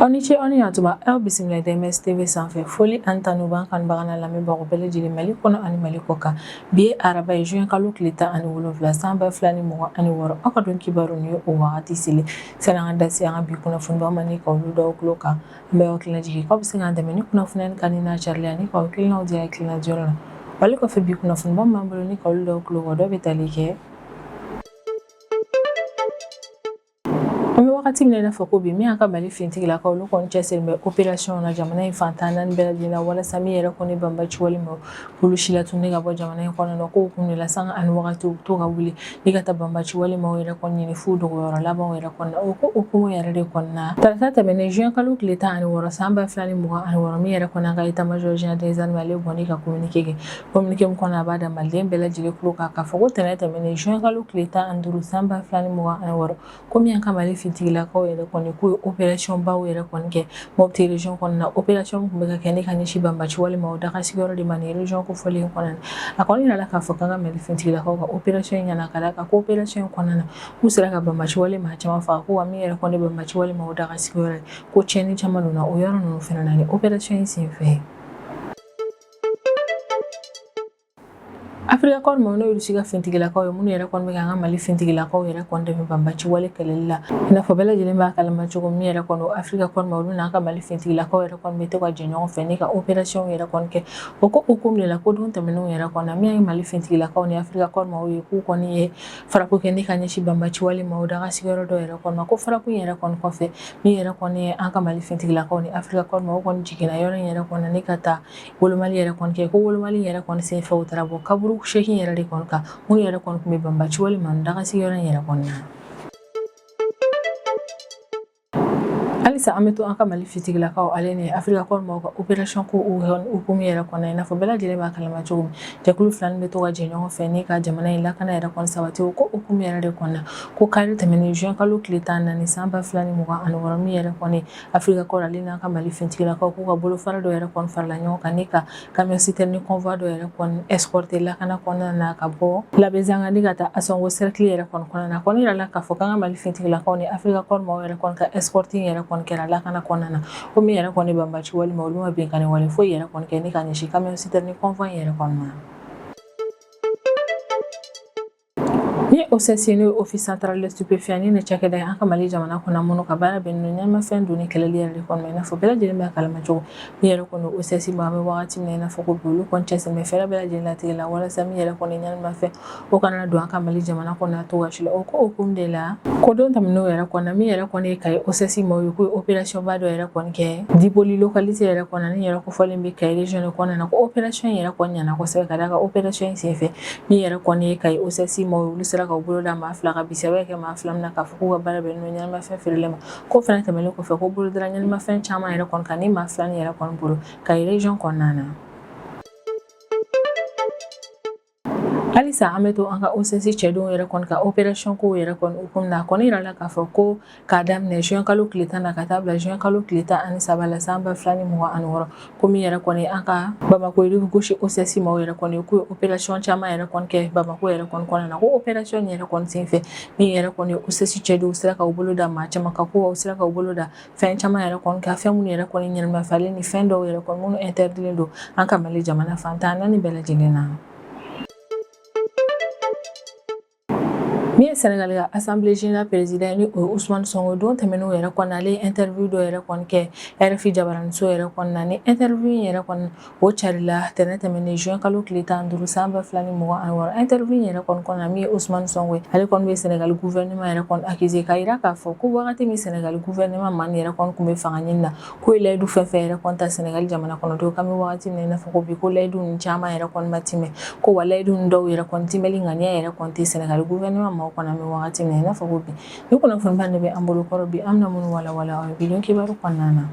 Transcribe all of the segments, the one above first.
Oniche oni atuba el bisimila DMS TV sanfɛ foli an tanu ban kan bagana lamɛnbagaw bɛɛ lajɛlen Mali kɔnɔ ani Mali kɔ kan bi ye araba ye juin kalo tile 17 san 2026 aw ka don kibaru ni o wagati seli san'an ka da se an ka bi kunnafonibaw ma ni k'olu da aw tulo kan an bɛ aw hakilina jigin k'aw bɛ se k'an dɛmɛ ni kunnafoniya kan ni n'a carilen ani k'aw hakilinaw di hakilina jɔyɔrɔ la wali kɔfɛ bi kunnafonibaw m'an bolo ni k'olu da aw tulo kan dɔ bɛ tali kɛ An bɛ wagati min na fɔ ko bi min y'a ka Mali fintigilakaw olu kɔni cɛsirilen bɛ opération na jamana in fantan naani bɛɛ lajɛlen na walasa min yɛrɛ kɔni banbaci walima k'olu si latunu ka bɔ jamana in kɔnɔ na ko kun de la sanga ani wagati u to ka wuli ni ka taa banbaci walima u yɛrɛ kɔni ɲini f'u dogoyɔrɔ labanw yɛrɛ kɔnɔ o ko hukumu yɛrɛ de kɔnɔna tarata tɛmɛnen juin kalo tile 16 san 2026 min yɛrɛ kɔnɔ an ka état-major général des armées ale bɔnni ka communiqué kɛ communiqué min kɔnɔ a b'a da maliden bɛɛ lajɛlen tulo kan k'a fɔ ko tɛnɛ tɛmɛnen juin kalo tile 15 san 2026 ko min y'an ka Mali fintigilakaw yɛrɛ kɔni k'u ye opération baw yɛrɛ kɔni kɛ Mopti région kɔnɔ na opération min tun bɛ ka kɛ ne ka ɲɛsin banbaci walima o daga sigiyɔrɔ de ma nin région kofɔlen kɔnɔ na a kɔni yirala k'a fɔ k'an ka Mali fintigilakaw ka opération in ɲɛna ka d'a kan ko opération in kɔnɔna na k'u sera ka banbaci walima caman faga ko wa min yɛrɛ kɔni banbaci walima o daga sigiyɔrɔ ko tiɲɛni caman donna o yɔrɔ ninnu fana na ni opération in senfɛ Afrika kɔni ma n'o y'olu si ka fintigilakaw ye minnu yɛrɛ kɔni bɛ k'an ka Mali fintigilakaw yɛrɛ kɔni dɛmɛ banbaci wale kɛlɛli la i n'a fɔ bɛɛ lajɛlen b'a kalama cogo min yɛrɛ kɔni Afrika kɔni ma olu n'an ka Mali fintigilakaw yɛrɛ kɔni bɛ to ka jɛ ɲɔgɔn fɛ ni ka opération yɛrɛ kɔni kɛ o ko hukumu de la ko don tɛmɛnenw yɛrɛ kɔni na min ye Mali fintigilakaw ni Afrika kɔni ma ye k'u kɔni ye farako kɛ ni ka ɲɛsin banbaci walima o daga sigiyɔrɔ dɔ yɛrɛ kɔni ma ko farako in yɛrɛ kɔni kɔfɛ min yɛrɛ kɔni ye an ka Mali fintigilakaw ni Afrika kɔni ma o kɔni jiginna yɔrɔ in yɛrɛ kɔni na ni ka taa wolomali yɛrɛ kɔni kɛ ko wolomali yɛrɛ kɔni senfɛ u taara bɔ kaburu seegin yɛrɛ de kɔni kan minnu yɛrɛ kɔni tun bɛ banbaci walima daga sigiyɔrɔ in yɛrɛ kɔni na halisa an bɛ to an ka Mali fintigilakaw ale ni Afrika kɔni ma ka opération ko hukumu yɛrɛ kɔnɔ i n'a fɔ bɛɛ lajɛlen b'a kalama cogo min jɛkulu fila bɛ to ka jɛ ɲɔgɔn fɛ ni ka jamana in lakana yɛrɛ kɔni sabati o ko hukumu yɛrɛ de kɔnɔ na ko kari tɛmɛnen juin kalo tile 14 san 2026 min yɛrɛ kɔni Afrika kɔni ale n'an ka Mali fintigilakaw k'u ka bolofara dɔ yɛrɛ kɔni farala ɲɔgɔn kan ni ka camion citerne convoi dɔ yɛrɛ kɔni escorter lakana kɔnɔna na ka bɔ Labɛnzanga ni ka taa Asongo cercle yɛrɛ kɔni kɔnɔna na kɔni yirala k'a fɔ k'an ka Mali fintigilakaw ni Afrika kɔni ma yɛrɛ kɔni ka escorting yɛrɛ kɔni kɛra lakana kɔnɔna na ko min yɛrɛ kɔni banbaci walima olu ma bɛnkanni wale foyi yɛrɛ kɔni kɛ ni ka ɲɛsin camion citerne convoi yɛrɛ kɔnɔna na ni OCC n'o ye office central de stupéfiants ni cakɛda ye an ka Mali jamana kɔnɔ minnu ka baara bɛnnen don ɲɛnamafɛn donni kɛlɛli yɛrɛ de kɔnɔ i n'a fɔ bɛɛ lajɛlen b'a kalama cogo min yɛrɛ kɔni OCC ma an bɛ wagati min na i n'a fɔ ko bi olu kɔni cɛsirilen bɛ fɛɛrɛ bɛɛ lajɛlen latigɛ la walasa min yɛrɛ kɔni ɲɛnamafɛn o kana don an ka Mali jamana kɔnɔ cogoya la o ko hukumu de la ko don tɛmɛnenw yɛrɛ kɔnɔ na min yɛrɛ kɔni ye Kayi OCC ma o ye ko opération ba dɔ yɛrɛ kɔni kɛ Dipoli localité yɛrɛ kɔnɔ ni yɛrɛ kofɔlen bɛ Kayi région de kɔnɔna na ko opération in yɛrɛ kɔni ɲɛna kosɛbɛ ka d'a kan opération in senfɛ min yɛrɛ kɔni ye Kayi OCC ma olu sera ka bolo da maa fila ka bisaba kɛ maa fila min na k'a fɔ k'u ka baara bɛnnen don ɲɛnamafɛn feereli ma ko fana tɛmɛnen kɔfɛ ko bolo dara ɲɛnamafɛn caman yɛrɛ kɔni kan ni maa fila ni yɛrɛ kɔni bolo Kayi région kɔnɔna na halisa an bɛ to an ka OCC cɛdenw yɛrɛ kɔni ka opération ko yɛrɛ kɔni hukumu na a kɔni yirala k'a fɔ ko k'a daminɛ juin kalo tile 10 na ka taa bila juin kalo tile 13 la san 2026 ko min yɛrɛ kɔni an ka Bamako rive gauche OCC ma o yɛrɛ kɔni k'u ye opération caman yɛrɛ kɔni kɛ Bamako yɛrɛ kɔni kɔnɔna na ko opération yɛrɛ kɔni senfɛ min yɛrɛ kɔni OCC cɛdenw sera ka u bolo da maa caman ka ko u sera ka u bolo da fɛn caman yɛrɛ kɔni ka fɛn minnu yɛrɛ kɔni ɲɛnamafalen ni fɛn dɔw yɛrɛ kɔni minnu interdilen don an ka Mali jamana fantan naani bɛɛ lajɛlen na min ye Sénégal ka Assemblée générale président ni o ye Ousmane Sonko don tɛmɛnenw yɛrɛ kɔnɔ ale ye interview dɔ yɛrɛ kɔni kɛ RFI jabaraniso yɛrɛ kɔnɔ na ni interview in yɛrɛ kɔni o carila tɛnɛ tɛmɛnen juin kalo tile 15 san 2026 interview in yɛrɛ kɔni kɔnɔ na min ye Ousmane Sonko ye ale kɔni bɛ Sénégal gouvernement yɛrɛ kɔni accusé k'a yira k'a fɔ ko wagati min Sénégal gouvernement Mani yɛrɛ kɔni tun bɛ fanga ɲini na ko ye layidu fɛn fɛn yɛrɛ kɔni ta Sénégal jamana kɔnɔdenw kan bɛ wagati min na i n'a fɔ ko bi ko layidu ninnu caman yɛrɛ kɔni ma timɛ ko wa layidu ninnu dɔw yɛrɛ kɔni timɛli ŋaniya yɛrɛ kɔni tɛ Sénégal gouvernement ma kɔni an bɛ wagati min na i n'a fɔ ko bi ni kunnafoniba de bɛ an bolo kɔrɔ bi an bɛna minnu walawala aw ye bi don kibaru kɔnɔna na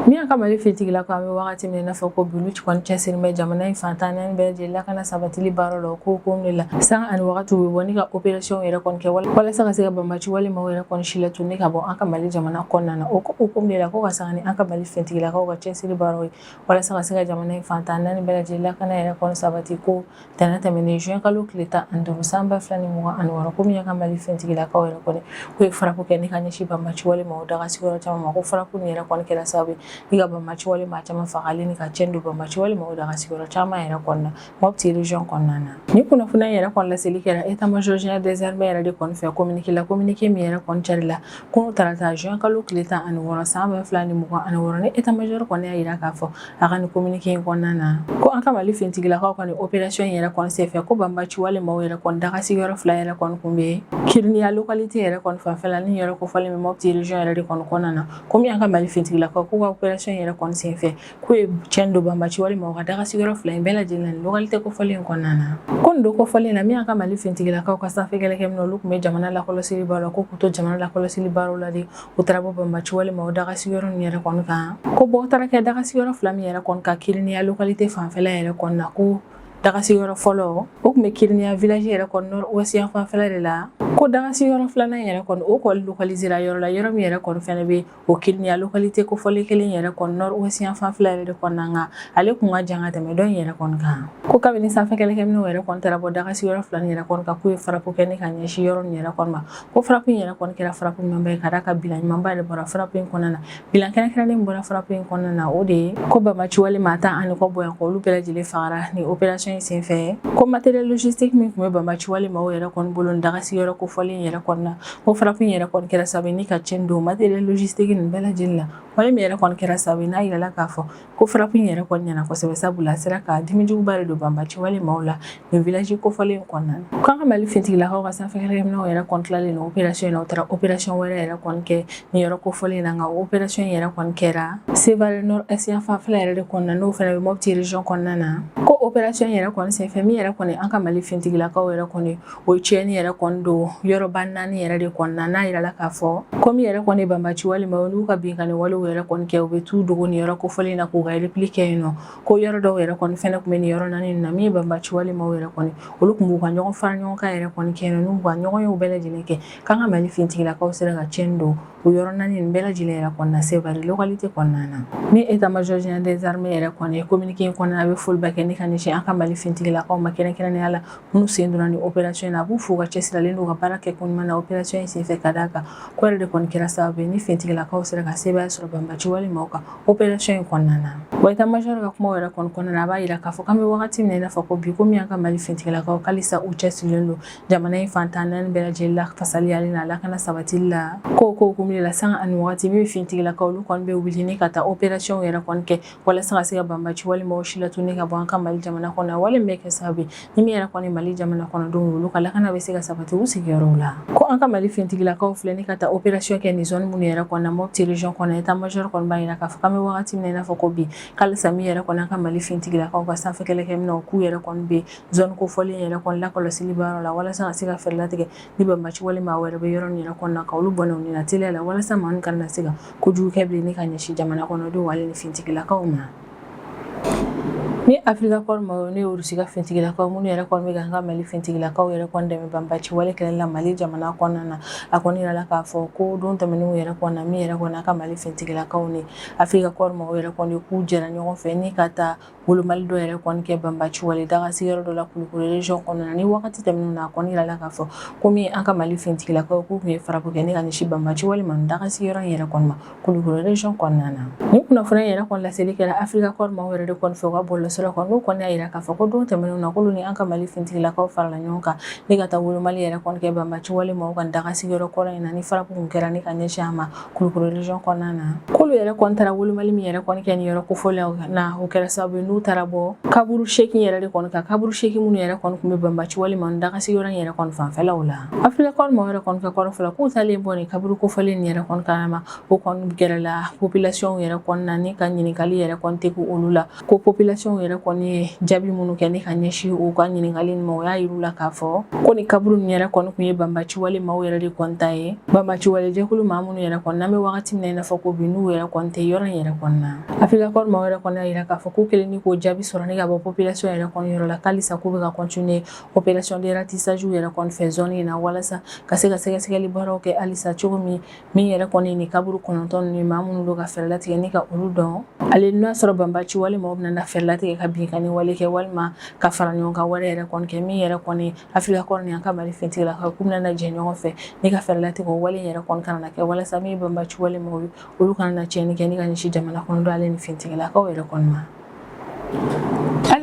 min an ka Mali fintigila ko an bɛ wagati min na i n'a fɔ ko bi olu kɔni cɛsirilen bɛ jamana in fantan naani bɛɛ lajɛlen lakana sabatili baara la o ko de la san ani wagati bɛ bɔ ni ka opération yɛrɛ kɔni kɛ walasa ka se ka banbaci walima o yɛrɛ kɔni si latunu ka bɔ an ka Mali jamana kɔnɔna na o ko de la ko ka sanga ni an ka Mali fintigilakaw ka cɛsiri baaraw ye walasa ka se ka jamana in fantan naani bɛɛ lajɛlen lakana yɛrɛ kɔni sabati ko tɛnɛ tɛmɛnen juin kalo tile 15 san 2026 ko min y'an ka Mali fintigilakaw yɛrɛ kɔni ko ye farapo kɛ ni ka ɲɛsin banbaci walima o daga sigiyɔrɔ caman ma ko farapo nin yɛrɛ kɔni kɛra sababu ni ka banbaci walima caman fagali ni ka cɛn don banbaci walima o daga sigiyɔrɔ caman yɛrɛ kɔnɔna Mopti région kɔnɔna na ni kunnafoniya yɛrɛ kɔni laseli kɛra état major général des armées yɛrɛ de kɔni fɛ communiqué min yɛrɛ kɔni carila ko tarata juin kalo tile 16 san 2026 ni état major kɔni y'a yira k'a fɔ a ka ni communiqué in kɔnɔna na ko an ka Mali fintigilakaw ka ni opération yɛrɛ kɔni senfɛ ko banbaci walima o yɛrɛ kɔni daga sigiyɔrɔ 2 yɛrɛ kɔni kun bɛ Kiriniya localité yɛrɛ kɔni fanfɛla ni yɛrɛ kofɔlen bɛ Mopti région yɛrɛ de kɔni kɔnɔna na ko min y'an ka Mali fintigilakaw ko ka opération yɛrɛ kɔni senfɛ ko ye cɛn don banbaci walima o ka daga sigiyɔrɔ 2 in bɛɛ lajɛlen ni localité kofɔlen in kɔnɔna na ko nin don kofɔlen na min y'an ka Mali fintigilakaw ka sanfɛ kɛlɛkɛminɛ olu kun bɛ jamana lakɔlɔsili baaraw la ko k'u to jamana lakɔlɔsili baaraw la de u taara bɔ banbaci walima o daga sigiyɔrɔ nin yɛrɛ kɔni kan ko bɔ taara kɛ daga sigiyɔrɔ 2 min yɛrɛ kɔni ka Kiriniya localité fanfɛla yɛrɛ kɔni na ko daga sigiyɔrɔ fɔlɔ o kun bɛ Kiriniya village yɛrɛ kɔni nord ouest yan fanfɛla de la ko daga sigiyɔrɔ 2nan yɛrɛ kɔni o kɔni localisera yɔrɔ la yɔrɔ min yɛrɛ kɔni fɛnɛ bɛ o Kiriniya localité kofɔlen kelen yɛrɛ kɔni nord ouest yan fanfɛla yɛrɛ de kɔnɔna nka ale kun ka jan ka tɛmɛ dɔ in yɛrɛ kɔni kan ko kabini sanfɛ kɛlɛkɛminɛw yɛrɛ kɔni taara bɔ daga sigiyɔrɔ 2 nin yɛrɛ kɔni kan k'u ye farapo kɛ ni ka ɲɛsin yɔrɔ nin yɛrɛ kɔni ma ko farapo in yɛrɛ kɔni kɛra farapo ɲumanba ye ka d'a ka bilan ɲumanba de bɔra farapo in kɔnɔna na bilan kɛrɛnkɛrɛnnen min bɔra farapo in kɔnɔna na o de ye ko banbaci walima tan ani kɔ bonya ko olu bɛɛ lajɛlen fagara ni opération in senfɛ ko matériel logistique min kun bɛ banbaci walima o yɛrɛ kɔni bolo daga sigiyɔrɔ kofɔlen yɛrɛ kɔni na ko farapo in yɛrɛ kɔni kɛra sababu ni ka cɛn don matériel logistique nin bɛɛ lajɛlen la wale min yɛrɛ kɔni kɛra sababu n'a yirala k'a fɔ ko farapo in yɛrɛ kɔni ɲɛna kosɛbɛ sabula a sera ka dimijuguba de don banbaci walima o la nin village kofɔlen kɔnɔna na k'an ka Mali fintigilakaw ka sanfɛ kɛlɛkɛminɛw yɛrɛ kɔni tilalen no opération in na u taara opération wɛrɛ yɛrɛ kɔni kɛ nin yɔrɔ kofɔlen na nka opération in yɛrɛ kɔni kɛra Sevare nord est yan fanfɛla yɛrɛ de kɔnɔna n'o fɛnɛ bɛ Mopti région kɔnɔna na ko opération yɛrɛ kɔni senfɛ min yɛrɛ kɔni an ka Mali fintigilakaw yɛrɛ kɔni o cɛnni yɛrɛ kɔni don yɔrɔba 4 yɛrɛ de kɔnɔna n'a yirala k'a fɔ ko min yɛrɛ kɔni banbaci walima olu ka binkani walew yɛrɛ kɔni kɛ u bɛ t'u dogo nin yɔrɔ kofɔlen na k'u ka réplique kɛ yen nɔ ko yɔrɔ dɔw yɛrɛ kɔni fɛnɛ kun bɛ nin yɔrɔ 4 na min ye banbaci walima o yɛrɛ kɔni olu kun b'u ka ɲɔgɔn fara ɲɔgɔn kan yɛrɛ kɔni kɛ yen nɔ n'u ka ɲɔgɔn yew bɛɛ lajɛlen kɛ k'an ka Mali fintigilakaw sera ka cɛnni don o yɔrɔ 4 nin bɛɛ lajɛlen yɛrɛ kɔnɔna Sevare localité kɔnɔna na ni état major général des armées yɛrɛ kɔni ye communiqué in kɔnɔna a bɛ foliba kɛ ni ka ɲɛsin an ka Mali fintigilakaw ma kɛrɛnkɛrɛnnenya la minnu sen donna ni opération in na a b'u fo ka cɛsiralen don ka baara kɛ ko ɲuman na opération in senfɛ ka d'a kan ko yɛrɛ de kɔni kɛra sababu ye ni fintigilakaw sera ka sebaya sɔrɔ banbaci walima o ka opération in kɔnɔna na wa état major ka kumaw yɛrɛ kɔni kɔnɔna na a b'a yira k'a fɔ k'an bɛ wagati min na i n'a fɔ ko bi komi an ka Mali fintigilakaw halisa u cɛsirilen don jamana in fantan naani bɛɛ lajɛlen la fasaliyali n'a lakana sabatili la ko hukumu de la sanga ani wagati min fintigilakaw olu kɔni bɛ wuli ni ka taa opération yɛrɛ kɔni kɛ walasa ka se ka banbaci walima o si latunu ka bɔ an ka Mali jamana kɔnɔ wale min bɛ kɛ sababu ye ni min yɛrɛ kɔni Mali jamana kɔnɔdenw olu ka lakana bɛ se ka sabati u sigiyɔrɔw la ko an ka Mali fintigilakaw filɛ ni ka taa opération kɛ nin zone minnu yɛrɛ kɔnɔ Mopti région kɔnɔ état major kɔni b'a yira k'a fɔ k'an bɛ wagati min na i n'a fɔ ko bi halisa min yɛrɛ kɔni an ka Mali fintigilakaw ka sanfɛ kɛlɛkɛminɛw k'u yɛrɛ kɔni bɛ zone kofɔlen yɛrɛ kɔni lakɔlɔsili baaraw la walasa ka se ka fɛɛrɛ latigɛ ni banbaci walima a wɛrɛ bɛ yɔrɔ nin yɛrɛ kɔnɔna ka olu bɔnɛw ni na teliya la walasa maa min kana se ka kojugu kɛ bilen ni ka ɲɛsin jamana kɔnɔdenw wale ni fintigilakaw ma ni Afrika kɔni ma ne Urusi ka fintigilakaw minnu yɛrɛ kɔni bɛ ka an ka Mali fintigilakaw yɛrɛ kɔni dɛmɛ banbaci wale kɛlɛli la Mali jamana kɔnɔna na a kɔni yirala k'a fɔ ko don tɛmɛnenw yɛrɛ kɔnɔna min yɛrɛ kɔni an ka Mali fintigilakaw ni Afrika kɔni ma yɛrɛ kɔni k'u jɛra ɲɔgɔn fɛ ni ka taa wolomali dɔ yɛrɛ kɔni kɛ banbaci wale daga sigiyɔrɔ dɔ la Kulukoro région kɔnɔna na ni wagati tɛmɛnenw na a kɔni yirala k'a fɔ komi an ka Mali fintigilakaw k'u kun ye farapo kɛ ni ka ɲɛsin banbaci walima daga sigiyɔrɔ in yɛrɛ kɔni ma Kulukoro région kɔnɔna na ni kunnafoniya yɛrɛ kɔni laseli kɛra Afrika kɔni ma yɛrɛ de kɔni fɛ u ka bɔlɔsira kɔni n'u kɔni y'a yira k'a fɔ ko don tɛmɛnenw na k'olu ni an ka Mali fintigilakaw farala ɲɔgɔn kan ni ka taa wolomali yɛrɛ kɔni kɛ banbaci walima u ka daga sigiyɔrɔ kɔrɔ in na ni farapo kun kɛra ni ka ɲɛsin a ma Kulukoro région kɔnɔna na k'olu yɛrɛ kɔni taara wolomali min yɛrɛ kɔni kɛ ni yɔrɔ kofɔlen na o kɛra sababu ye n'u n'u taara bɔ kaburu seegin yɛrɛ de kɔni ka kaburu seegin minnu yɛrɛ kɔni kun bɛ banbaci walima dagasigiyɔrɔ in yɛrɛ kɔni fanfɛlaw la Afrika kɔri maaw yɛrɛ kɔni ka kɔrɔ fɔlɔ k'u talen bɔ nin kaburu kofɔlen nin yɛrɛ kɔni kalama o kɔni gɛrɛla population yɛrɛ kɔni na ni ka ɲininkali yɛrɛ kɔni tɛ olu la ko population yɛrɛ kɔni ye jaabi minnu kɛ ni ka ɲɛsin u ka ɲininkali ma o y'a yir'u la k'a fɔ ko ni kaburu nin yɛrɛ kɔni kun ye banbaci wale maaw yɛrɛ de kɔni ta ye banbaci wale jɛkulu maa minnu yɛrɛ kɔni n'an bɛ wagati min na i n'a fɔ ko bi n'u yɛrɛ kɔni tɛ yɔrɔ in yɛrɛ kɔni na Afrika kɔri maaw yɛrɛ kɔni y'a yira k'a fɔ k'u kelen ni k'o jaabi sɔrɔ ni ka bɔ population yɛrɛ kɔni yɔrɔ la k'alisa k'u bɛ ka continuer opération de ratissage yɛrɛ kɔni fɛ zone in na walasa ka se ka sɛgɛsɛgɛli baaraw kɛ halisa cogo min yɛrɛ kɔni ni kaburu 9 ninnu maa minnu don ka fɛɛrɛ latigɛ ni ka olu dɔn ale n'a sɔrɔ banbaci wale maaw bɛna fɛɛrɛ latigɛ ka binkani wale kɛ walima ka fara ɲɔgɔn kan wale yɛrɛ kɔni kɛ min yɛrɛ kɔni Afrika kɔri ni an ka Mali finitigi ka k'u bɛna jɛ ɲɔgɔn fɛ ni ka fɛɛrɛ latigɛ o wale yɛrɛ kɔni kana kɛ walasa min banbaci wale maaw olu kana tiɲɛni kɛ ni ka ɲɛsin jamana kɔnɔ ale ni finitigilakaw yɛrɛ kɔni ma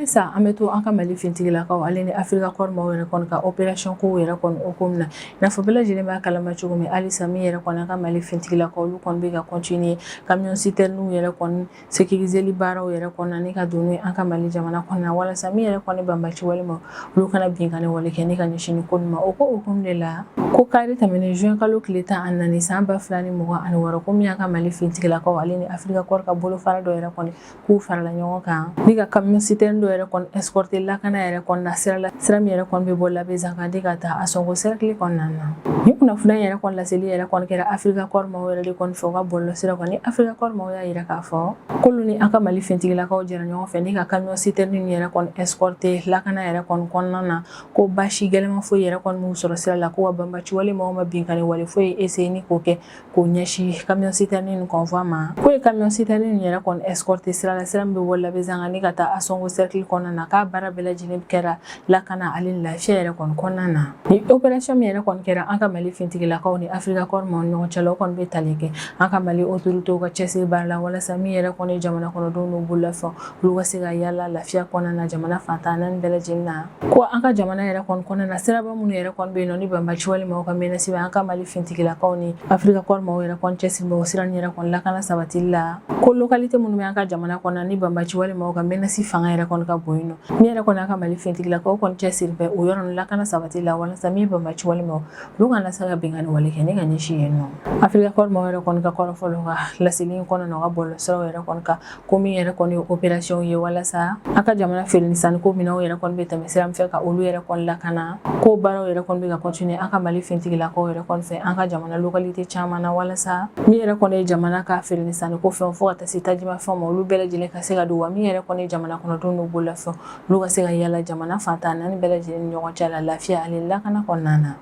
halisa an bɛ to an ka Mali finitigilakaw ale ni Afrika kɔri maaw yɛrɛ kɔni ka opération ko yɛrɛ kɔni hukumu na n'a fɔ bɛɛ lajɛlen b'a kalama cogo min halisa min yɛrɛ kɔni an ka Mali finitigilakaw olu kɔni bɛ ka continuer camion citerne yɛrɛ kɔni sécuriseli baaraw yɛrɛ kɔni ni ka don n'u ye an ka Mali jamana kɔnɔ na walasa min yɛrɛ kɔni banbaci wale ma olu kana binkani wale kɛ ni ka ɲɛsin ni ko ma o ko hukumu de la ko kari tɛmɛnen juin kalo tile 14 san 2026 ko min y'an ka Mali finitigilakaw ale ni Afrika kɔri ka bolofara dɔ yɛrɛ kɔni k'u farala ɲɔgɔn kan ni ka camion citerne dɔ yɛrɛ kɔni escorter lakana yɛrɛ kɔni na sira min yɛrɛ kɔni bɛ bɔ Labɛnzan ka di ka taa a sɔngo cercle kɔnɔna na ni kunnafoniya yɛrɛ kɔni laseli yɛrɛ kɔni kɛra Afrika kɔri maaw yɛrɛ de kɔni fɛ u ka bɔlɔlɔsira kɔni Afrika kɔri maaw y'a yira k'a fɔ k'olu ni an ka Mali finitigilakaw jɛra ɲɔgɔn fɛ ni ka camion citerne nin yɛrɛ kɔni escorter lakana yɛrɛ kɔni kɔnɔna na ko basi gɛlɛman foyi yɛrɛ kɔni m'u sɔrɔ sira la ko wa banbaci wale maaw ma binkani wale foyi essayer ni k'o kɛ k'o ɲɛsin camion citerne nin convoi ma ko ye camion citerne nin yɛrɛ kɔni escorter sira la sira min bɛ bɔ Labɛnzan ka ni ka taa a sɔngo cercle kɔnɔna na k'a baara bɛɛ lajɛlen kɛra lakana ale lafiya yɛrɛ kɔni kɔnɔna na ni opération min yɛrɛ kɔni kɛra an ka Mali finitigilakaw ni Afrika kɔri maaw ni ɲɔgɔn cɛ la o kɔni bɛ tali kɛ an ka Mali autorités ka cɛsiri baara la walasa min yɛrɛ kɔni jamana kɔnɔdenw n'u bololafɛnw olu ka se ka yala lafiya kɔnɔna na jamana fantan naani bɛɛ lajɛlen na ko an ka jamana yɛrɛ kɔni kɔnɔna na siraba minnu yɛrɛ kɔni bɛ yen nɔ ni banbaci wale maaw ka menace bɛ an ka Mali finitigilakaw ni Afrika kɔri maaw yɛrɛ kɔni cɛsiri bɛ o sira nin yɛrɛ kɔni lakana sabatili la ko localité minnu bɛ an ka jamana kɔnɔ ni banbaci wale maaw ka menace fanga yɛrɛ kɔni ka bon yen nɔ min yɛrɛ kɔni an ka Mali finitigilakaw kɔni cɛsiri bɛ o yɔrɔ ninnu lakana sabatili la walasa min banbaci wale maaw olu kana se ka binkani wale kɛ ni ka ɲɛsin yen nɔ Afrika kɔri maaw yɛrɛ kɔni ka kɔrɔ fɔlɔ ka laseli in kɔnɔna na u ka bɔlɔlɔsiraw yɛrɛ kɔni kan ko min yɛrɛ kɔni ye opération ye walasa an ka jamana feere ni sanniko minɛnw yɛrɛ kɔni bɛ tɛmɛ sira min fɛ ka olu yɛrɛ kɔni lakana ko baaraw yɛrɛ kɔni bɛ ka continuer an ka Mali finitigilakaw yɛrɛ kɔni fɛ an ka jamana localité caman na walasa min yɛrɛ kɔni ye jamana ka feere ni sanniko fɛnw fo ka taa se tajimafɛnw ma olu bɛɛ lajɛlen ka se ka don wa min yɛrɛ kɔni ye jamana kɔnɔdenw n'u bololafɛnw olu ka se ka yala jamana fantan naani bɛɛ lajɛlen ni ɲɔgɔn cɛ la lafiya ani lakana kɔnɔna na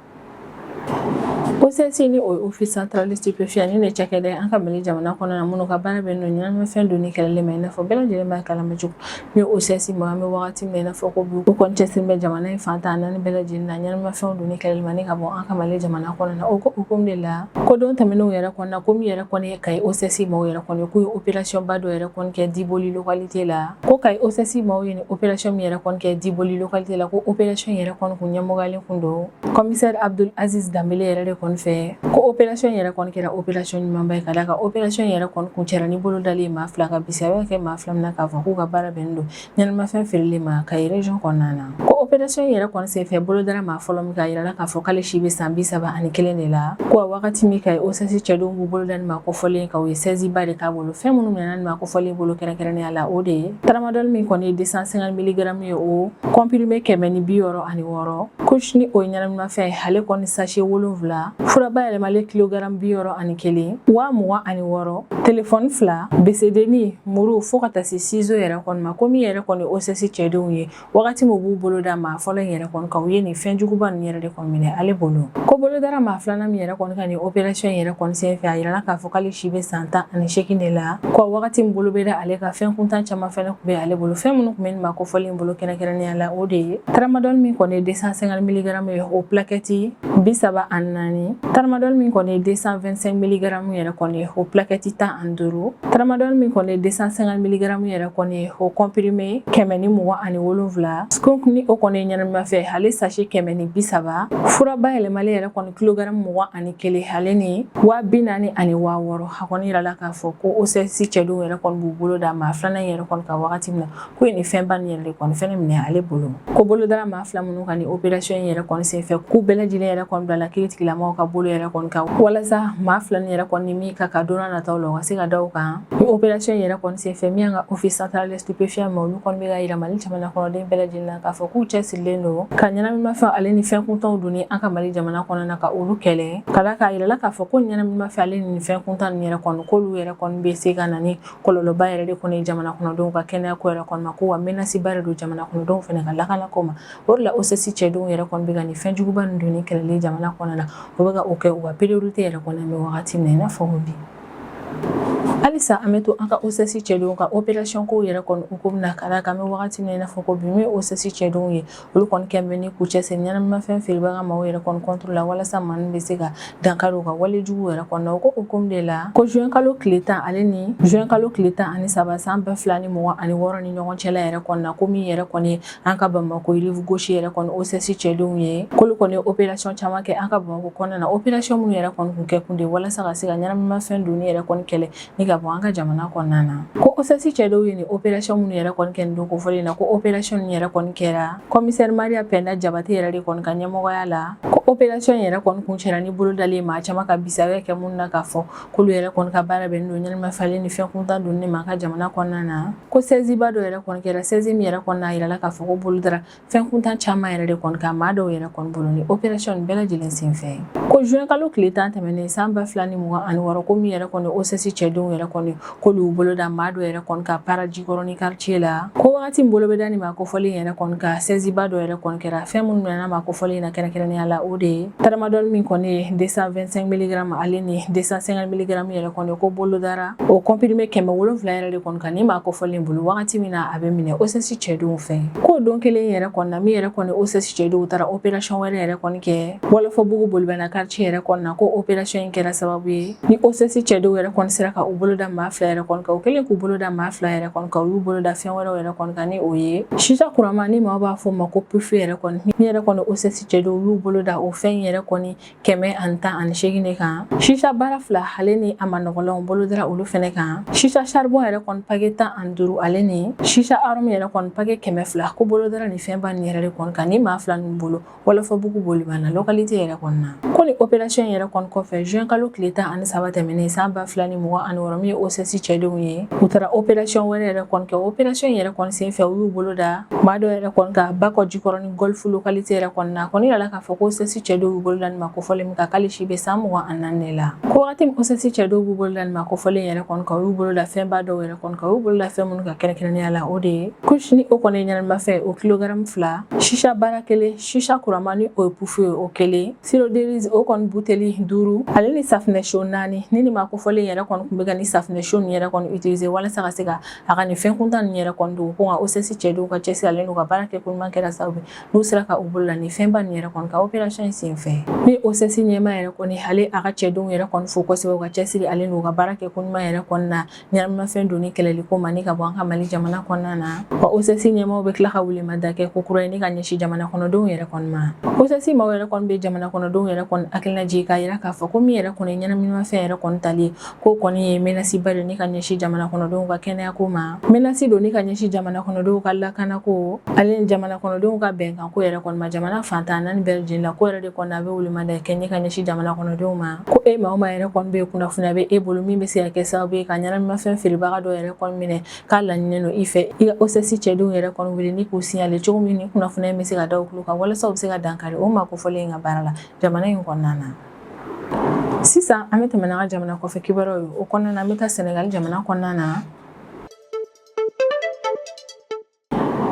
OCS ni office central stupéfiant ni ne cakɛda an ka Mali jamana kɔnɔ na minnu ka baara bɛ n'o ɲɛnamafɛn donni kɛlɛli ma i n'a fɔ bɛɛ lajɛlen b'a kalama cogo ni OCS ma an bɛ wagati min na i n'a fɔ ko bi u kɔni cɛsiri bɛ jamana in fantan naani bɛɛ lajɛlen na ɲɛnamafɛnw donni kɛlɛli ma ni ka bɔ an ka Mali jamana kɔnɔ na o ko hukumu de la ko don tɛmɛnenw yɛrɛ kɔnɔ na ko min yɛrɛ kɔni ye Kayi OCS maaw yɛrɛ kɔni k'u ye opération ba dɔ yɛrɛ kɔni kɛ Diboli localité la ko Kayi OCS maaw ye ni opération min yɛrɛ kɔni kɛ Diboli localité la ko opération yɛrɛ kɔni kun ɲɛmɔgɔyalen kun don commissaire Abdul Aziz Dambele yɛrɛ de kɔni fɛ ko opération yɛrɛ kɔni kɛra opération ɲumanba ye ka d'a kan opération yɛrɛ kɔni kun cɛra ni bolo dali ye maa fila ka bisi a bɛ kɛ maa fila min na k'a fɔ k'u ka baara bɛnnen don ɲɛnamafɛn feereli ma Kayi région kɔnɔna na ko opération yɛrɛ kɔni senfɛ bolodara maa fɔlɔ min k'a yira la k'a fɔ k'ale si bɛ san 31 de la ko a wagati min Kayi OCS cɛdenw b'u bolo da ni maa kofɔlen ka o ye 16 ba de k'a bolo fɛn minnu minɛna ni maa kofɔlen bolo kɛrɛnkɛrɛnnenya la o de ye tramadol min kɔni ye 250 mg ye o comprimé 166 couche ni o ye ɲɛnamafɛn ye ale kɔni sachet 7 furaba yɛlɛmalen kilogramme 61 26 téléphone 2 BCDni muru fo ka taa se ciseaux yɛrɛ kɔni ma ko min yɛrɛ kɔni OCS cɛdenw ye wagati min b'u bolo da maa fɔlɔ in yɛrɛ kɔni kan u ye nin fɛn juguba ninnu yɛrɛ de kɔni minɛ ale bolo ko bolodara maa filanan min yɛrɛ kɔni ka nin opération yɛrɛ kɔni senfɛ a yirala k'a fɔ k'ale si bɛ san 18 de la ko wagati min bolo bɛ da ale ka fɛn kuntan caman fɛnɛ kun bɛ ale bolo fɛn minnu kun bɛ nin maa kofɔlen bolo kɛrɛnkɛrɛnnenya la o de ye tramadol min kɔni ye 250 mg ye o plaquette bisaba annani tramadol min kɔni 225 mg yɛrɛ kɔni o plaquette 15 tramadol min kɔni 250 mg yɛrɛ kɔni o comprimé 127 skunk ni o kɔni ɲɛnamafɛ hale sachet 130 fura bayɛlɛmali yɛrɛ kɔni kilogramme 21 hale ni 40 ani 60 a kɔni yirala k'a fɔ ko OCS cɛdenw yɛrɛ kɔni b'u bolo da maa filanan yɛrɛ kɔni ka wagati min na ko ye ni fɛnba ni yɛrɛ de kɔni fɛnɛ minɛ ale bolo ko bolo dara maa fila minnu ka ni opération yɛrɛ kɔni senfɛ k'u bɛɛ lajɛlen yɛrɛ kɔni bila kiiritigilamaw ka bolo yɛrɛ kɔni kan walasa maa fila ni yɛrɛ kɔni min ka donna nataw la u ka se ka da u kan ni opération yɛrɛ kɔni senfɛ min ka office central de stupéfiant ma olu kɔni bɛ ka yira Mali jamana kɔnɔden bɛɛ lajɛlen na k'a fɔ k'u cɛsirilen don ka ɲɛnaminimafɛn ale ni fɛn kuntanw donni an ka Mali jamana kɔnɔ na ka olu kɛlɛ ka da k'a yirala k'a fɔ ko ɲɛnaminimafɛn ale ni fɛn kuntan ni yɛrɛ kɔni k'olu yɛrɛ kɔni bɛ se ka na ni kɔlɔlɔba yɛrɛ de kɔni jamana kɔnɔdenw ka kɛnɛya ko yɛrɛ kɔni ma ko wa menace ba de don jamana kɔnɔdenw fɛnɛ ka lakanako ma o de la OCS cɛdenw yɛrɛ kɔni bɛ ka ni fɛn juguba ninnu donni kɛlɛli jamana kɔnɔ na o bɛ ka o kɛ u ka priorité yɛrɛ kɔnɔ mɛ wagati min na i n'a fɔ bi halisa an bɛ to an ka OCS cɛdenw ka opération kow yɛrɛ kɔni hukumu na ka da kan an bɛ wagati min na i n'a fɔ ko bi min OCS cɛdenw ye olu kɔni kɛlen bɛ ni k'u cɛsiri ɲɛnaminimafɛn feerebaga maaw yɛrɛ kɔni contre la walasa maa min bɛ se ka dankari u ka walejugu yɛrɛ kɔnɔ o ko hukumu de la ko juin kalo tile 10 ale ni juin kalo tile 13 san 2026 ni ɲɔgɔn cɛla yɛrɛ kɔni na ko min yɛrɛ kɔni an ka Bamako rive gauche yɛrɛ kɔni OCS cɛdenw ye k'olu kɔni opération caman kɛ an ka Bamako kɔnɔna na opération minnu yɛrɛ kɔni kun kɛ kun de walasa ka se ka ɲɛnaminimafɛn donni yɛrɛ kɔni kɛlɛ ni ka bɔ an ka jamana kɔnɔna na ko OCS cɛdenw ye ni opération minnu yɛrɛ kɔni kɛ nin don kofɔlen na ko opération nin yɛrɛ kɔni kɛra commissaire Maria Penda Jabate yɛrɛ de kɔni ka ɲɛmɔgɔya la ko opération yɛrɛ kɔni kun cɛra ni bolodalen maa caman ka bisaya kɛ mun na k'a fɔ k'olu yɛrɛ kɔni ka baara bɛnnen don ɲɛnaminimafɛn ni fɛn kuntan donni ma an ka jamana kɔnɔna na ko saisie ba dɔ yɛrɛ kɔni kɛra saisie min yɛrɛ kɔni n'a yirala k'a fɔ ko bolo dara fɛn kuntan caman yɛrɛ de kɔni ka maa dɔw yɛrɛ kɔni bolo ni opération nin bɛɛ lajɛlen senfɛ ko juin kalo tile 10 tɛmɛnen san 2026 ko min yɛrɛ kɔni OCS cɛdenw yɛrɛ kɔni k'olu bolo da maa dɔ yɛrɛ kɔni ka para jikɔrɔ ni quartier la ko wagati min bolo bɛ da ni maa kofɔlen yɛrɛ kɔni ka saisie ba dɔ yɛrɛ kɔni kɛra fɛn minnu minɛna maa kofɔlen na kɛrɛnkɛrɛnnenya la o de ye tramadol min kɔni ye 225 mg ale ni 250 mg yɛrɛ kɔni ko bolo dara o comprimé 700 yɛrɛ de kɔni kan ni maa kofɔlen bolo wagati min na a bɛ minɛ OCS cɛdenw fɛ k'o don kelen yɛrɛ kɔni na min yɛrɛ kɔni OCS cɛdenw taara opération wɛrɛ yɛrɛ kɔni kɛ Wɔlɔfɔbugu bolibana quartier yɛrɛ kɔni na ko opération in kɛra sababu ye ni OCS cɛdenw yɛrɛ kɔni sera ka u bolo da maa fila yɛrɛ kɔni kan u kelen k'u bolo da maa fila yɛrɛ kɔni kan u y'u bolo da fɛn wɛrɛw yɛrɛ kɔni kan ni o ye shisha kurama ni maa b'a fɔ ma ko pufu yɛrɛ kɔni ni yɛrɛ kɔni OCS cɛdenw u y'u bolo da o fɛn yɛrɛ kɔni 118 de kan shisha baara fila ale ni a ma nɔgɔlanw bolo dara olu fɛnɛ kan shisha charbon yɛrɛ kɔni paquet 15 ale ni shisha arme yɛrɛ kɔni paquet 200 ko bolo dara ni fɛnba ni yɛrɛ de kɔni kan ni maa fila ninnu bolo Wɔlɔfɔbugu bolibana localité yɛrɛ kɔni na ko ni opération yɛrɛ kɔni kɔfɛ juin kalo tile 13 tɛmɛnen san 2026 min ye OCS cɛdenw ye u taara opération wɛrɛ yɛrɛ kɔni kɛ opération yɛrɛ kɔni senfɛ u y'u bolo da maa dɔ yɛrɛ kɔni ka Bakɔ jikɔrɔ ni golf localité yɛrɛ kɔni na kɔni yirala k'a fɔ ko OCS cɛdenw y'u bolo da ni maa kofɔlen min kan k'ale si bɛ san 24 de la ko wagati min OCS cɛdenw b'u bolo da ni maa kofɔlen yɛrɛ kɔni kan u y'u bolo da fɛnba dɔw yɛrɛ kɔni kan u y'u bolo da fɛn minnu ka kɛrɛnkɛrɛnnenya la o de ye couche ni o kɔni ye ɲɛnaminimafɛn o kilogramme 2 shisha baara 1 shisha kurama ni o ye pufu ye o 1 siroderise o kɔni buteli 5 ale ni safinɛ so 4 ni maa kofɔlen yɛrɛ kɔni kun bɛ ka ni safinɛ so nin yɛrɛ kɔni utiliser walasa ka se ka a ka ni fɛn kuntan nin yɛrɛ kɔni don ko nka OCS cɛdenw ka cɛsiri ale n'u ka baara kɛ ko ɲuman kɛra sababu n'u sera ka u bolo la ni fɛnba nin yɛrɛ kɔni ka opération in senfɛ ni OCS ɲɛmaa yɛrɛ kɔni ale a ka cɛdenw yɛrɛ kɔni fo kosɛbɛ u ka cɛsiri ale n'u ka baara kɛ ko ɲuman yɛrɛ kɔni na ɲɛnaminimafɛn donni kɛlɛli ko ma ni ka bɔ an ka Mali jamana kɔnɔna na wa OCS ɲɛmaaw bɛ tila ka wuli mada kɛ ko kura ye ni ka ɲɛsin jamana kɔnɔdenw yɛrɛ kɔni ma OCS maaw yɛrɛ kɔni bɛ jamana kɔnɔdenw yɛrɛ kɔni hakilina jigin k'a yira k'a fɔ ko min yɛrɛ kɔni ye ɲɛnaminimafɛn yɛrɛ kɔni tali ko kɔni ye menace ba de ni ka ɲɛsin jamana kɔnɔdenw ka kɛnɛya ko ma menace don ni ka ɲɛsin jamana kɔnɔdenw ka lakana ko ale ni jamana kɔnɔdenw ka bɛnkan ko yɛrɛ kɔni ma jamana fantan naani bɛɛ lajɛlen la ko yɛrɛ de kɔni a bɛ wuli mada kɛ ni ka ɲɛsin jamana kɔnɔdenw ma ko e maa o maa yɛrɛ kɔni bɛ kunnafoniya bɛ e bolo min bɛ se ka kɛ sababu ye ka ɲɛnaminimafɛn feerebaga dɔ yɛrɛ kɔni minɛ k'a laɲininen don i fɛ i ka OCS cɛdenw yɛrɛ kɔni wele ni k'u signaler cogo min ni kunnafoniya bɛ se ka da u tulo kan walasa u bɛ se ka dankari o maa kofɔlen in ka baara la jamana in kɔnɔna na sisan an bɛ tɛmɛ n'an ka jamana kɔfɛ kibaruyaw ye o kɔnɔna na an bɛ taa Senegal jamana kɔnɔna na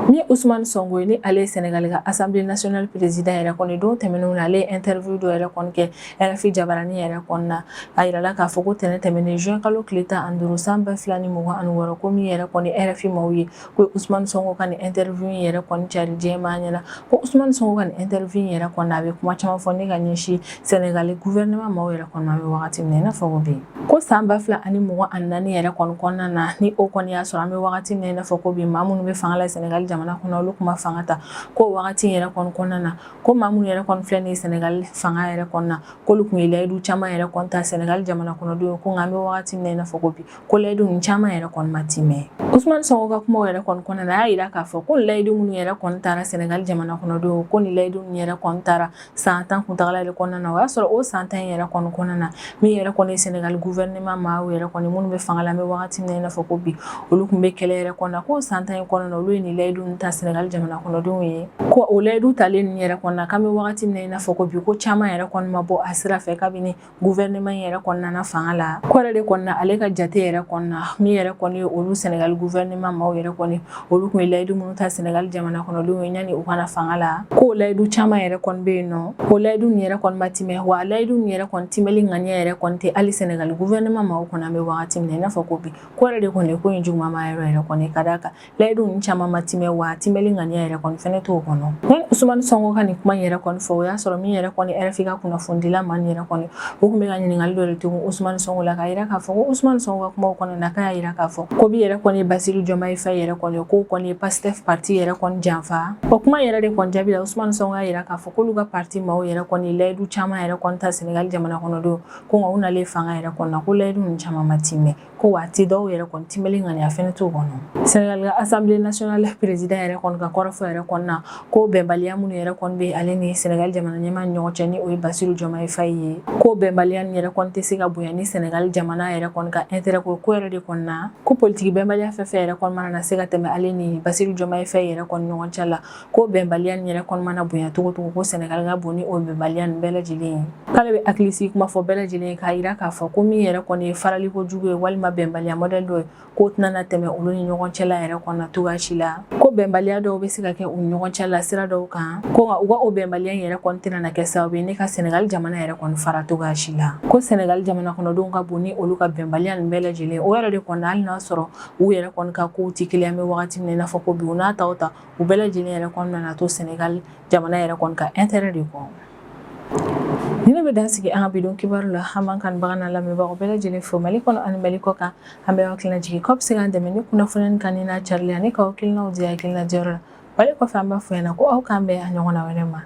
mi Ousmane Sonko ni ale Sénégal ka Assemblée nationale président yɛrɛ kɔni don tɛmɛnenw na ale interview do yɛrɛ kɔni kɛ RFI Jabarani yɛrɛ kɔni na a yirala k'a fɔ ko tɛnɛ tɛmɛnen juin kalo tile 15 san 2026 ko min yɛrɛ kɔni RFI maaw ye ko Ousmane Sonko ka ni interview yɛrɛ kɔni cari diɲɛmaa ɲɛna ko Ousmane Sonko ka ni interview yɛrɛ kɔni a bɛ kuma caman fɔ ne ka ɲɛsin Sénégal gouvernement maaw yɛrɛ kɔni ma bɛ wagati min na i n'a fɔ ko bi ko san 2024 yɛrɛ kɔni kɔnɔna na ni o kɔni y'a sɔrɔ an bɛ wagati min na i n'a fɔ ko bi maa minnu bɛ fanga la Sénégal jamana kɔnɔ olu kuma fanga ta ko wagati yɛrɛ kɔni kɔnɔna na ko maa minnu yɛrɛ kɔni filɛ ni Sénégal fanga yɛrɛ kɔnɔ na k'olu kun ye layidu caman yɛrɛ kɔni ta Sénégal jamana kɔnɔdenw ko nka an bɛ wagati min na i n'a fɔ ko bi ko layidu ninnu caman yɛrɛ kɔni ma timɛ Ousmane Sonko ka kumaw yɛrɛ kɔni kɔnɔna na a y'a yira k'a fɔ ko layidu minnu yɛrɛ kɔni taara Sénégal jamana kɔnɔdenw ko ni layidu ninnu yɛrɛ kɔni taara san 10 kuntagala de kɔnɔna na o y'a sɔrɔ o san 10 yɛrɛ kɔni kɔnɔna na min yɛrɛ kɔni Sénégal gouvernement maaw yɛrɛ kɔni minnu bɛ fanga la an bɛ wagati min na i n'a fɔ ko bi olu kun bɛ kɛlɛ yɛrɛ kɔnɔna ko san 10 kɔnɔna na olu ye ni layidu ninnu ta Sénégal jamana kɔnɔdenw ye ko o layidu talen ninnu yɛrɛ kɔnɔna k'an bɛ wagati min na i n'a fɔ ko bi ko caman yɛrɛ kɔni ma bɔ a sira fɛ kabini gouvernement yɛrɛ kɔnɔna na fanga la ko yɛrɛ de kɔnɔna ale ka jate yɛrɛ kɔnɔna min yɛrɛ kɔni ye olu Sénégal gouvernement maaw yɛrɛ kɔni olu kun ye layidu minnu ta Sénégal jamana kɔnɔdenw ye yanni u kana fanga la ko layidu caman yɛrɛ kɔni bɛ yen nɔ o layidu ninnu yɛrɛ kɔni ma timɛ wa layidu ninnu yɛrɛ kɔni timɛli ŋaniya yɛrɛ kɔni tɛ hali Sénégal gouvernement maaw kɔni an bɛ wagati min na i n'a fɔ ko bi ko yɛrɛ de kɔni ko in juguman yɛrɛ kɔni ka d'a kan layidu ninnu caman ma timɛ wa timɛli ŋaniya yɛrɛ kɔni fɛnɛ t'o kɔnɔ ni Ousmane Sonko ka nin kuma yɛrɛ kɔni fɔ o y'a sɔrɔ min yɛrɛ kɔni RFI ka kunnafonidila maa yɛrɛ kɔni o kun bɛ ka ɲininkali dɔ de tugun Ousmane Sonko la k'a yira k'a fɔ ko Ousmane Sonko ka kumaw kɔnɔna na k'a y'a yira k'a fɔ ko bi yɛrɛ kɔni Bassirou Diomaye Faye yɛrɛ kɔni k'o kɔni ye PASTEF parti yɛrɛ kɔni janfa o kuma yɛrɛ de kɔni jaabi la Ousmane Sonko y'a yira k'a fɔ k'olu ka parti maaw yɛrɛ kɔni layidu caman yɛrɛ kɔni ta Sénégal jamana kɔnɔdenw ko nka u nalen fanga yɛrɛ kɔnɔ na ko layidu ninnu caman ma timɛ ko waati dɔw yɛrɛ kɔni timɛli ŋaniya fɛnɛ t'o kɔnɔ Sénégal ka Assemblée nationale président yɛrɛ kɔni ka kɔrɔfɔ yɛrɛ kɔni na ko bɛnbaliya minnu yɛrɛ kɔni bɛ ale ni Sénégal jamana ɲɛmaa ni ɲɔgɔn cɛ ni o ye Bassirou Diomaye Faye ye ko bɛnbaliya nin yɛrɛ kɔni tɛ se ka bonya ni Sénégal jamana yɛrɛ kɔni ka intérêt ko yɛrɛ de kɔni na ko politique bɛnbaliya fɛn fɛn yɛrɛ kɔni mana na se ka tɛmɛ ale ni Bassirou Diomaye Faye yɛrɛ kɔni ɲɔgɔn cɛ la ko bɛnbaliya nin yɛrɛ kɔni mana bonya cogo cogo ko Sénégal ka bon ni o bɛnbaliya nin bɛɛ lajɛlen ye k'ale bɛ hakilisigi kuma fɔ bɛɛ lajɛlen ye k'a yira k'a fɔ ko min yɛrɛ kɔni ye farali kojugu ye walima bɛnbaliya modèle dɔ ye k'o tɛna na tɛmɛ olu ni ɲɔgɔn cɛla yɛrɛ kɔnɔ na cogoya si la ko bɛnbaliya dɔw bɛ se ka kɛ u ni ɲɔgɔn cɛ la sira dɔw kan ko nka u ka o bɛnbaliya in yɛrɛ kɔni tɛna na kɛ sababu ye ne ka Sénégal jamana yɛrɛ kɔni fara cogoya si la ko Sénégal jamana kɔnɔdenw ka bon ni olu ka bɛnbaliya nin bɛɛ lajɛlen o yɛrɛ de kɔni hali n'a sɔrɔ u yɛrɛ kɔni ka kow tɛ kelen an bɛ wagati min na i n'a fɔ ko bi u n'a ta o ta u bɛɛ lajɛlen yɛrɛ kɔni nana to Sénégal jamana yɛrɛ kɔni ka intérêt de kɔ ni ne bɛ dan sigi an ka bidon kibaru la an b'an kanubaga n'a lamɛnbagaw bɛɛ lajɛlen fo Mali kɔnɔ ani Mali kɔ kan an bɛ hakilina jigin k'aw bɛ se k'an dɛmɛ ni kunnafoni kan ni n'a carili ani ka hakilinaw di hakilina diyɔrɔ la wale kɔfɛ an b'a fɔ ɲɛna ko aw k'an bɛn a ɲɔgɔnna wɛrɛ ma